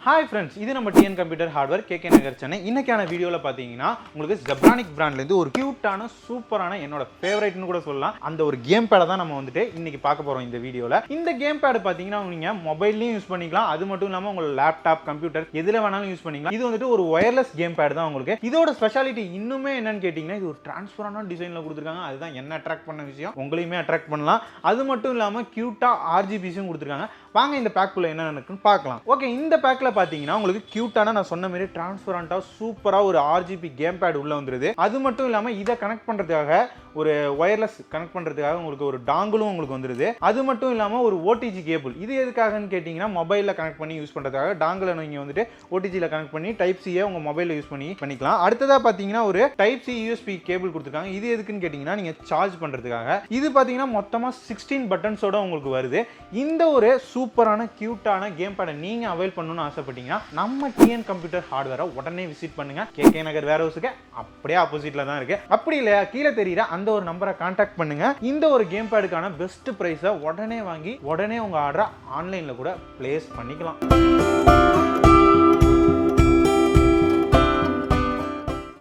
Hi friends, இது நம்ம TN computer hardware KK Nagar Chennai. இன்னைக்கான வீடியோவில் பார்த்தீங்கன்னா உங்களுக்கு ஜெப்ரானிக் பிராண்ட்லேருந்து ஒரு க்யூட்டான சூப்பரான என்னோட ஃபேவரட்னு கூட சொல்லலாம் அந்த ஒரு கேம் பேடை தான் நம்ம வந்துட்டு இன்னைக்கு பார்க்க போகிறோம் இந்த வீடியோவில். இந்த கேம் பேடு பார்த்தீங்கன்னா நீங்கள் மொபைல்லையும் யூஸ் பண்ணிக்கலாம், அது மட்டும் இல்லாமல் உங்களோட லேப்டாப் கம்ப்யூட்டர் எதில் வேணாலும் யூஸ் பண்ணிக்கலாம். இது வந்துட்டு ஒரு ஒயர்லெஸ் கேம் பேடு தான் உங்களுக்கு. இதோட ஸ்பெஷாலிட்டி இன்னுமே என்னன்னு கேட்டிங்கன்னா இது ஒரு டிரான்ஸ்பரான டிசைனில் கொடுத்துருக்காங்க. அதுதான் என்ன அட்ராக்ட் பண்ண விஷயம், உங்களையுமே அட்ராக்ட் பண்ணலாம். அது மட்டும் இல்லாமல் க்யூட்டாக RGBஸும் கொடுத்துருக்காங்க. வாங்க இந்த பேக்குள்ள என்ன இருக்குன்னு பார்க்கலாம். ஓகே, இந்த பேக்கில் பார்த்தீங்கன்னா உங்களுக்கு கியூட்டான நான் சொன்ன மாதிரி டிரான்ஸ்பரண்டா சூப்பரா ஒரு RGB கேம் பேட் உள்ள வந்துருது. அது மட்டும் இல்லாம இதை கனெக்ட் பண்றதுக்காக ஒரு ஒயர்லெஸ் கனெக்ட் பண்றதுக்காக உங்களுக்கு ஒரு டாங்கிளும் உங்களுக்கு வந்துருது. அது மட்டும் இல்லாம ஒரு OTG கேபிள். இது எதுக்காகன்னு கேட்டீங்கன்னா மொபைல்ல கனெக்ட் பண்ணி யூஸ் பண்றதுக்காக டாங்கிளை நீங்க வந்துட்டு OTGல கனெக்ட் பண்ணி டைப் C உங்க மொபைல்ல யூஸ் பண்ணிக்கலாம். அடுத்ததா பாத்தீங்கன்னா ஒரு டைப் C USB கேபிள் கொடுத்துருக்காங்க. இது எதுக்குன்னு கேட்டீங்கன்னா நீங்க சார்ஜ் பண்றதுக்காக. இது பாத்தீங்கன்னா மொத்தமா 16 பட்டன்ஸோட உங்களுக்கு வருது. இந்த ஒரு சூப்பரான கியூட்டான கேம் பேடை நீங்க அவைல் பண்ணணும்னு ஆசைப்பட்டீங்கன்னா நம்ம டிஎன் கம்ப்யூட்டர் ஹார்ட்வேரை உடனே விசிட் பண்ணுங்க. கேகே நகர் வேர் ஹவுஸுக்கு அப்படியே ஆப்போசிட்ல தான் இருக்கு. அப்படி இல்லையா கீழே தெரியுற அந்த ஒரு நம்பரை கான்டாக்ட் பண்ணுங்க. இந்த ஒரு கேம் பேடுக்கான பெஸ்ட் பிரைஸை உடனே வாங்கி உடனே உங்க ஆர்டரை ஆன்லைன்ல கூட பிளேஸ் பண்ணிக்கலாம்.